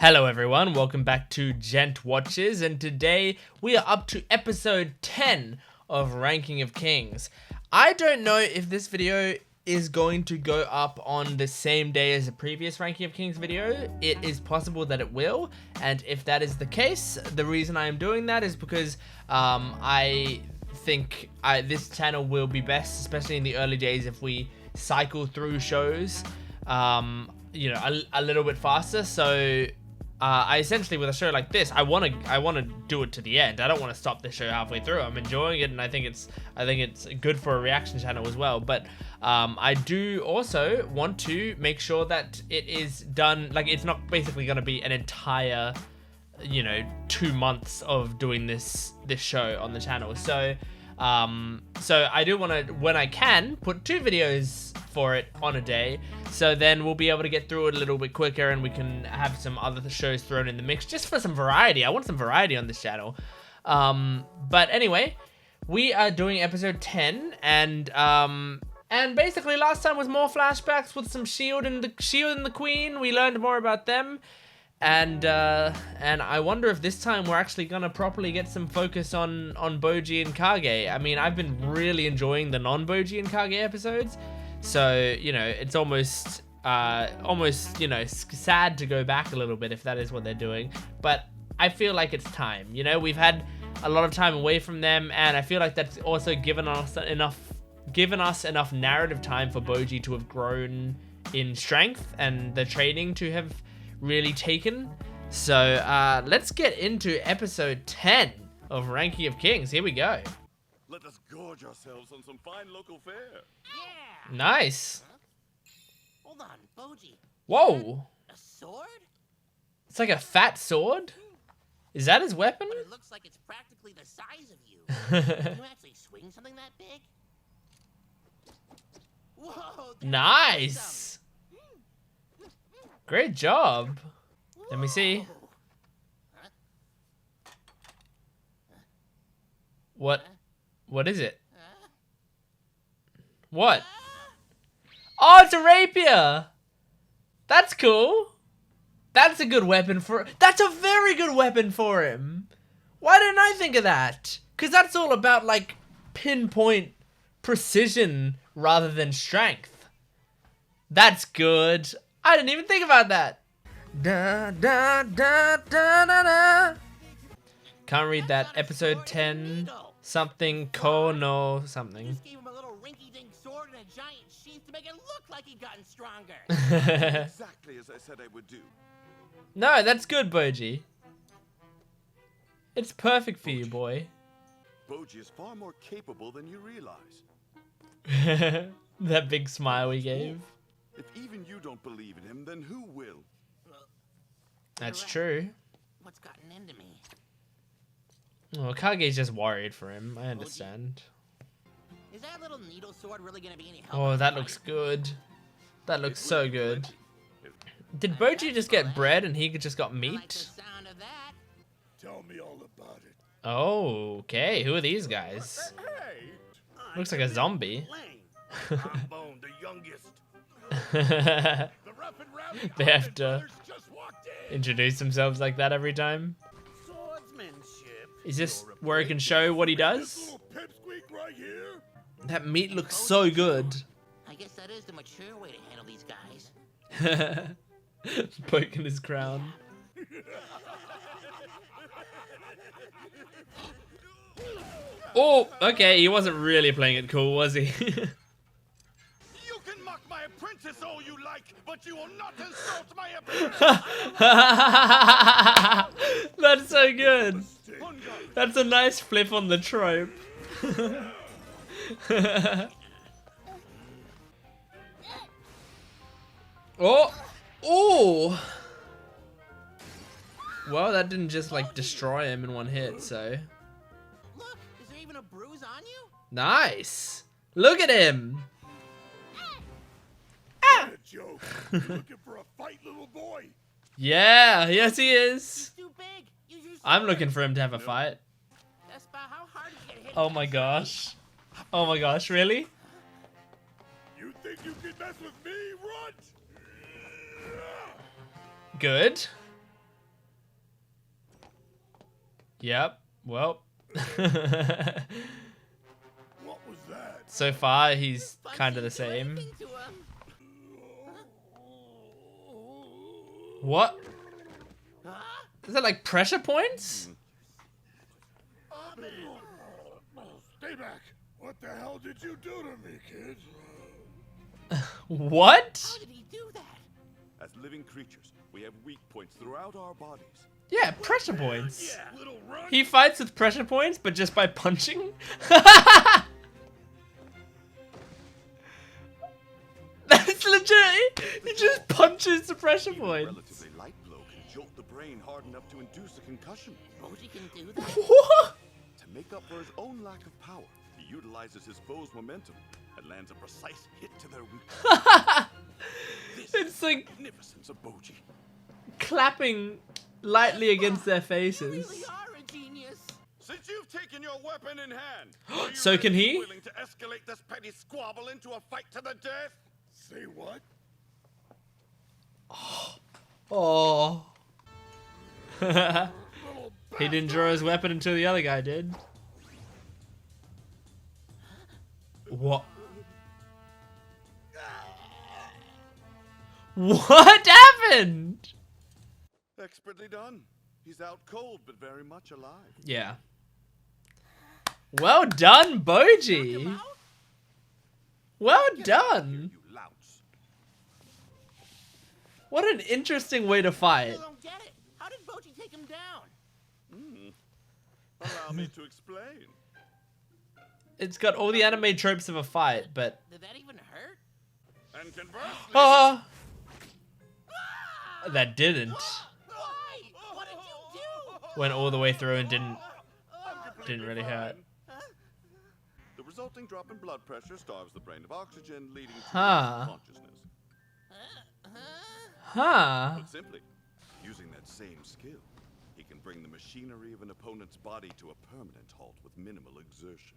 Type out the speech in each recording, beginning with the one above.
Hello everyone, welcome back to Gent Watches, and today we are up to episode 10 of Ranking of Kings. I don't know if this video is going to go up on the same day as the previous Ranking of Kings video. It is possible that it will, and if that is the case, the reason I am doing that is because I think this channel will be best, especially in the early days, if we cycle through shows you know, a little bit faster. So I essentially, with a show like this, I want to do it to the end. I don't want to stop the show halfway through. I'm enjoying it, and I think it's good for a reaction channel as well. But I do also want to make sure that it is done. Like, it's not basically going to be an entire, you know, 2 months of doing this show on the channel. So so I do want to, when I can, put 2 videos for it on a day, so then we'll be able to get through it a little bit quicker, and we can have some other shows thrown in the mix just for some variety. I want some variety on this channel. But anyway, we are doing episode 10, and basically last time was more flashbacks with some Shield and the Queen. We learned more about them. And I wonder if this time we're actually gonna properly get some focus on Bojji and Kage. I mean, I've been really enjoying the non-Bojji and Kage episodes, so you know, it's almost you know, sad to go back a little bit if that is what they're doing. But I feel like it's time. You know, we've had a lot of time away from them, and I feel like that's also given us enough narrative time for Bojji to have grown in strength and the training to have really taken. So let's get into episode 10 of Ranking of Kings. Here we go. Let us gorge ourselves on some fine local fare. Yeah. Nice. Huh? Hold on, Bojji. Whoa. A sword? It's like a fat sword. Is that his weapon? But it looks like it's practically the size of you. Can you actually swing something that big? Whoa. Nice. Great job. Let me see. Huh? What is it? Huh? What? Oh, it's a rapier. That's cool. That's a good weapon for... That's a very good weapon for him. Why didn't I think of that? Because that's all about, like, pinpoint precision rather than strength. That's good. I didn't even think about that. Da, da, da, da, da, da. Can't read that. Episode 10. Something Kono something. Just gave him a little rinky-dink sword and a giant sheath to make it look like he'd gotten stronger. Exactly as I said I would do. No, that's good, Bojji. It's perfect for you, boy. Bojji is far more capable than you realize. That big smile he gave. If even you don't believe in him, then who will? That's true. What's gotten into me? Oh, Kage's just worried for him. I understand. Is that little needle sword really gonna be any help? Oh, that looks good. That looks so good. Did Bojji just get bread and he just got I like the meat? sound of that. Tell me all about it. Oh, okay. Who are these guys? Hey! Looks like a zombie. I'm Bone, the youngest. They have to introduce themselves like that every time. Swordsmanship. Is this where he can show what he does? Right here. That meat looks so good. I guess that is the mature way to handle these guys. Poking his crown. Oh, okay, he wasn't really playing it cool, was he? You can mock my apprentice all you like, but you will not insult my apprentice. That's so good. That's a nice flip on the trope. Oh! Oh! Well, that didn't just like destroy him in one hit, so... Look, is there even a bruise on you? Nice! Look at him! Joke. You looking for a fight, little boy? Yeah, yes he is. He's too big. Use your I'm sword. looking for him to have a fight. That's about how hard you get hit. Oh my gosh. Oh my gosh, really? You think you can mess with me, Runt? Good. Yep. Well. What was that? So far, he's Punch kind of the didn't do same. anything to him. What? Huh? Is that like pressure points? Stay back. What the hell did you do to me, kid? What? How did he do that? As living creatures, we have weak points throughout our bodies. Yeah, pressure points. Yeah, little run. He fights with pressure points, but just by punching? That's legit. He just punches the pressure Even a points. relatively light blow can jolt the brain hard enough to induce a concussion. Bojji can do that? What? To make up for his own lack of power, he utilizes his foe's momentum and lands a precise hit to their weakness. This It's is like the magnificence of Bojji. clapping lightly against their You faces. really are a genius. Since you've taken your weapon in hand, are you So can ready he? and willing to escalate this petty squabble into a fight to the death? Say what? Oh. He didn't draw his weapon until the other guy did. What? What happened? Expertly done. He's out cold, but very much alive. Yeah. Well done, Bojji. Out? Well Here, done. you louse. What an interesting way to I fight. still don't get it. How did Bojji take him down? Allow me to explain. It's got all the anime tropes of a fight, but Did that even hurt? And conversely, ah, that didn't. Why? What did you do? Went all the way through and didn't completely really hurt. fine. The resulting drop in blood pressure starves the brain of oxygen, leading to Huh. consciousness. Huh. Put simply, using that same skill, he can bring the machinery of an opponent's body to a permanent halt with minimal exertion.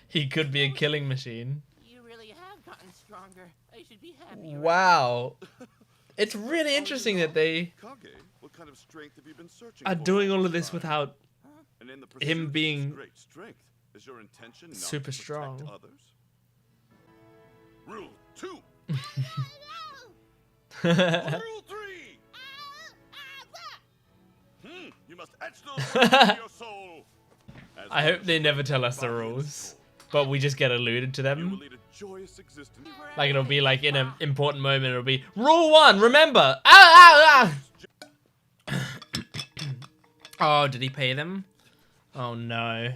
He could be a killing machine. You really have gotten stronger. I should be happy. right? Wow. It's really interesting that they Kage, what kind of strength have you been searching are for doing all of this this time? without And in the him pursuit of this being great strength, is your intention not super to protect strong. others? Rule 2. Rule 3. You must etch those words into your soul. As I long hope as they you never have tell your us the body and rules, soul, but we just get alluded to you will them. lead a joyous existence. Like it'll be like in an important moment, it'll be rule 1, remember. Ah, ah, ah. Oh, did he pay them? Oh no.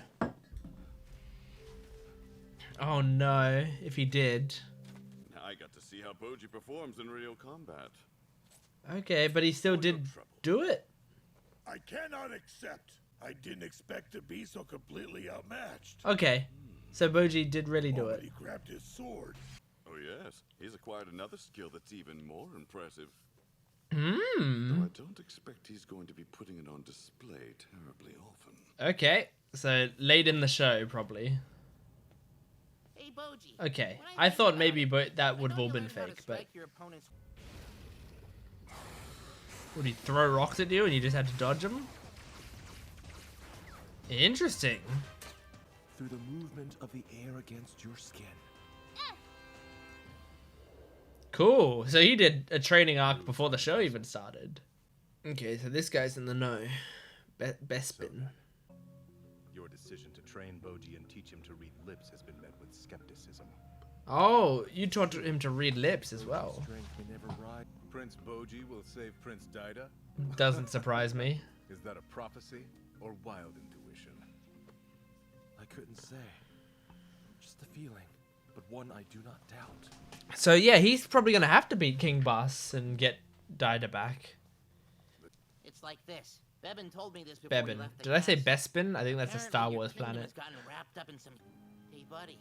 Oh no, if he did. Now I got to see how Bojji performs in real combat. Okay, but he still did do it. I cannot accept. I didn't expect to be so completely outmatched. Okay, so Bojji did really do But it. he grabbed his sword. Oh yes, he's acquired another skill that's even more impressive. Hmm. Though I don't expect he's going to be putting it on display terribly often. Okay, so late in the show, probably. Hey, Bojji. Okay, when I think thought about maybe it, that I would have know all you been learned how to fake, but strike your opponent's- would he throw rocks at you and you just had to dodge them? Interesting. Through the movement of the air against your skin. Cool. So he did a training arc before the show even started. Okay, so this guy's in the know. Bespin. Your decision to train Bojji and teach him to read lips has been met with skepticism. Oh, you taught him to read lips as well. Strength may never rise. Prince Bojji will save Prince Daida? Doesn't surprise me. Is that a prophecy or wild intuition? I couldn't say. Just a feeling, but one I do not doubt. So yeah, he's probably gonna have to beat King Bus and get Daida back. It's like this. Bebin told me this before we Bebin. left the Did I say cast. Bespin? I think that's a Apparently, Star your Wars kingdom planet. has gotten wrapped up in some... Hey, buddy.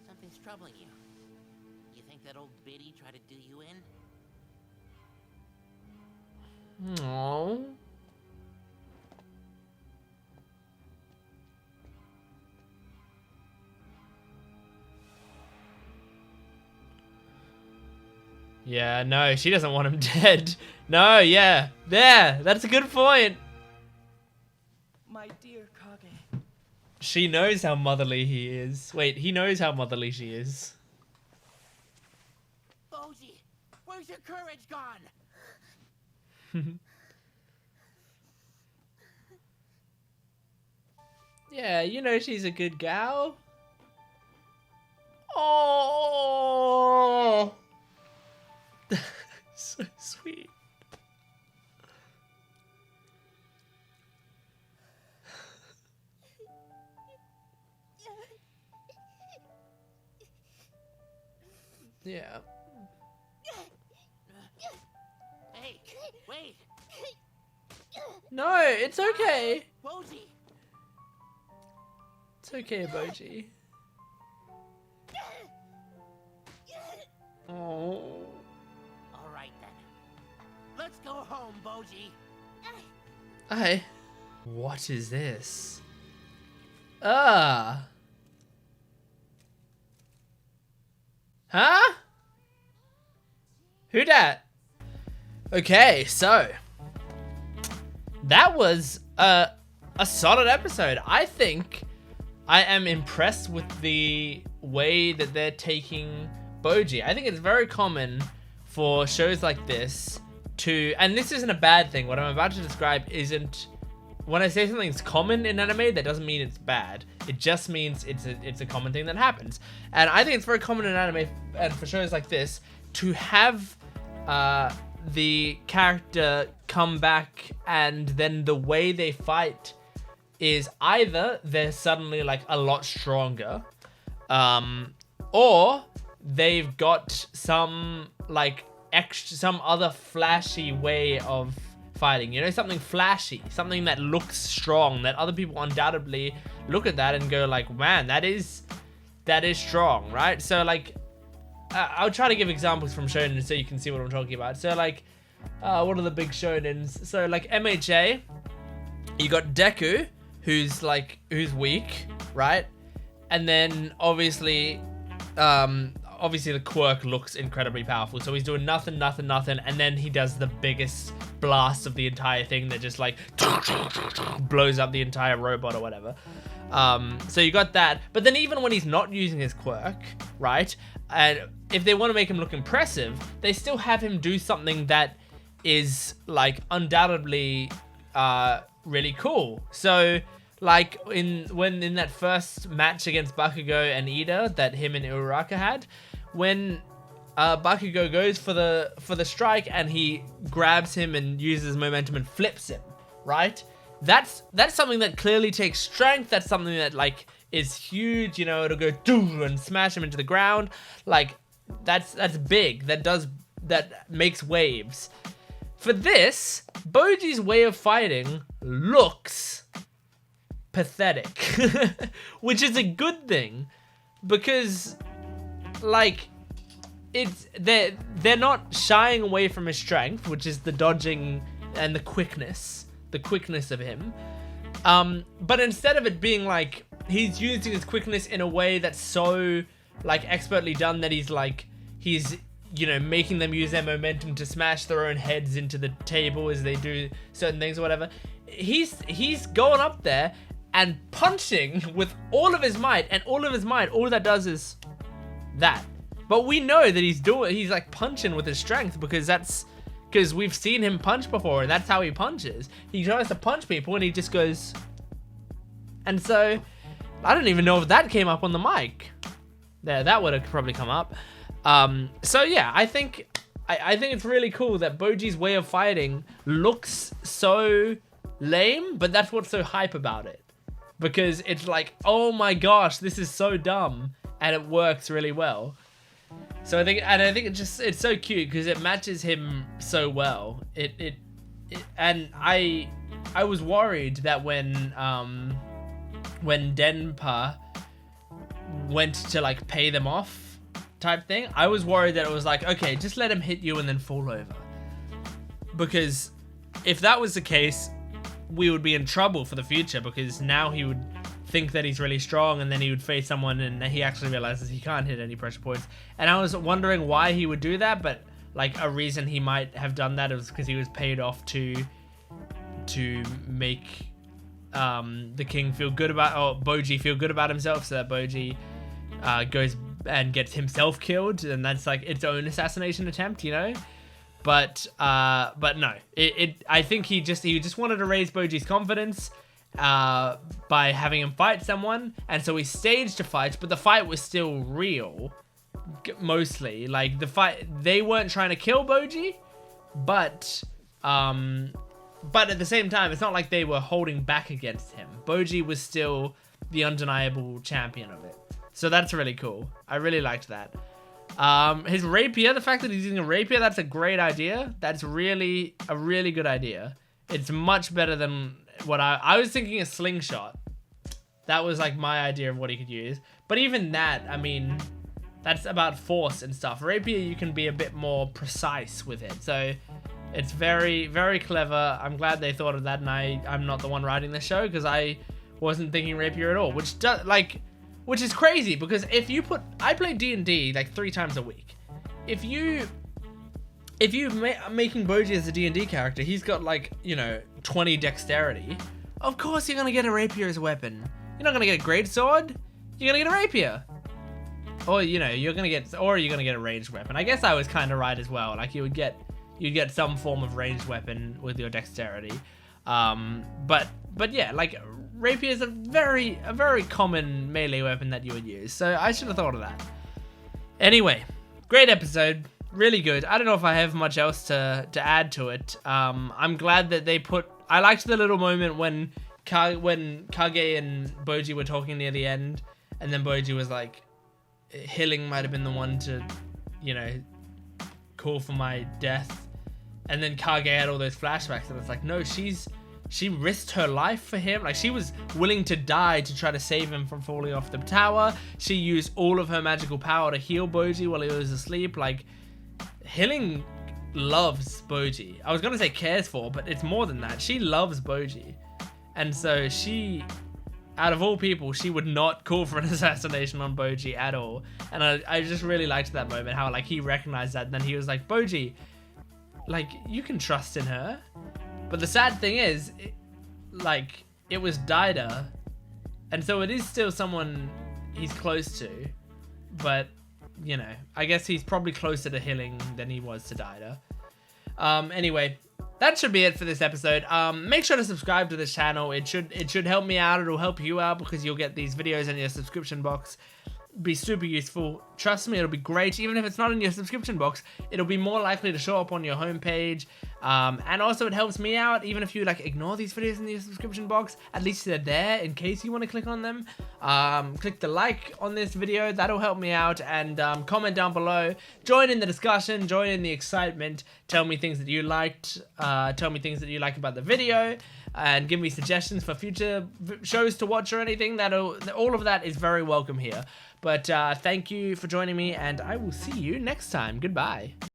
Something's troubling you. You think that old biddy tried to do you in? Aww. Yeah, no, she doesn't want him dead. No, yeah. There, that's a good point. she knows how motherly he is. Wait, he knows how motherly she is. Bojji, where's your courage gone? Yeah, you know she's a good gal. Oh, so sweet. Yeah. Hey, wait. No, it's okay. Bojji. It's okay, Bojji. Oh. All right then. Let's go home, Bojji. Hey. What is this? Ah. Huh? Who dat? Okay, so that was a solid episode. I think I am impressed with the way that they're taking Bojji. I think it's very common for shows like this to, and this isn't a bad thing. What I'm about to describe isn't, when I say something's common in anime, that doesn't mean it's bad. It just means it's a common thing that happens. And I think it's very common in anime and for shows like this to have the character come back, and then the way they fight is either they're suddenly like a lot stronger, or they've got some like some other flashy way of fighting, you know, something flashy, something that looks strong, that other people undoubtedly look at that and go like, man, that is strong, right? So like, I'll try to give examples from shonen so you can see what I'm talking about. So like, what are the big shonens? So like MHA, you got Deku, who's weak, right? And then obviously the quirk looks incredibly powerful. So he's doing nothing, and then he does the biggest blast of the entire thing that just like blows up the entire robot or whatever. So you got that. But then even when he's not using his quirk, right? And if they want to make him look impressive, they still have him do something that is like undoubtedly really cool. So like in that first match against Bakugo and Ida that him and Uraraka had, when Bakugo goes for the strike and he grabs him and uses momentum and flips him, right? That's something that clearly takes strength. That's something that like is huge, you know, it'll go doo and smash him into the ground. Like that's big. That makes waves. For this, Bojji's way of fighting looks pathetic, which is a good thing, because like they're not shying away from his strength, which is the dodging and the quickness of him, but instead of it being like he's using his quickness in a way that's so like expertly done that he's you know, making them use their momentum to smash their own heads into the table as they do certain things or whatever. He's going up there and punching with all of his might, and all that does is that. But we know that he's like punching with his strength, because we've seen him punch before, and that's how he punches. He tries to punch people and he just goes. And so I don't even know if that came up on the mic. There, that would have probably come up. So yeah, I think it's really cool that Bojji's way of fighting looks so lame, but that's what's so hype about it. Because it's like, oh my gosh, this is so dumb, and it works really well. So I think it's so cute because it matches him so well. And I was worried that when Denpa went to like pay them off type thing, I was worried that it was like, okay, just let him hit you and then fall over. Because if that was the case, we would be in trouble for the future, because now he would think that he's really strong, and then he would face someone and he actually realizes he can't hit any pressure points. And I was wondering why he would do that, but like a reason he might have done that was because he was paid off to make the king feel good about, or Bojji feel good about himself, so that Bojji goes and gets himself killed, and that's like its own assassination attempt, you know. But no, I think he just wanted to raise Bojji's confidence by having him fight someone, and so he staged a fight, but the fight was still real, mostly. Like the fight, they weren't trying to kill Bojji, but at the same time, it's not like they were holding back against him. Bojji was still the undeniable champion of it. So that's really cool. I really liked that. His rapier, the fact that he's using a rapier, that's a great idea. That's really a really good idea. It's much better than what I was thinking a slingshot. That was like my idea of what he could use. But even that, I mean, that's about force and stuff. Rapier, you can be a bit more precise with it. So it's very, very clever. I'm glad they thought of that, and I'm not the one writing the show because I wasn't thinking rapier at all, which is crazy because I play D&D like 3 times a week. If you making Bojji as a D&D character, he's got like, you know, 20 dexterity. Of course you're gonna get a rapier as a weapon. You're not gonna get a great sword. You're gonna get a rapier. Or, you know, you're gonna get a ranged weapon. I guess I was kind of right as well. Like you'd get some form of ranged weapon with your dexterity. But yeah, like rapier is a very common melee weapon that you would use. So I should have thought of that. Anyway, great episode. Really good. I don't know if I have much else to add to it. I'm glad that I liked the little moment when Kage and Bojji were talking near the end, and then Bojji was like, Hilling might have been the one to, you know, call for my death. And then Kage had all those flashbacks, and it's like, no, she risked her life for him. Like, she was willing to die to try to save him from falling off the tower. She used all of her magical power to heal Bojji while he was asleep. Like, Hilling loves Bojji. I was gonna say cares for, but it's more than that. She loves Bojji. And so she, out of all people, she would not call for an assassination on Bojji at all. And I just really liked that moment, how like he recognized that, and then he was like, Bojji, like, you can trust in her. But the sad thing is, it was Daida, and so it is still someone he's close to, but, you know, I guess he's probably closer to Hilling than he was to Daida. Anyway, that should be it for this episode. Make sure to subscribe to this channel. It should help me out. It'll help you out because you'll get these videos in your subscription box. Be super useful. Trust me, it'll be great. Even if it's not in your subscription box, it'll be more likely to show up on your homepage. And also it helps me out. Even if you like ignore these videos in your subscription box, at least they're there in case you want to click on them. Click the like on this video. That'll help me out. And comment down below. Join in the discussion. Join in the excitement. Tell me things that you liked. Tell me things that you like about the video. And give me suggestions for future shows to watch or anything. All of that is very welcome here. But thank you for joining me, and I will see you next time. Goodbye.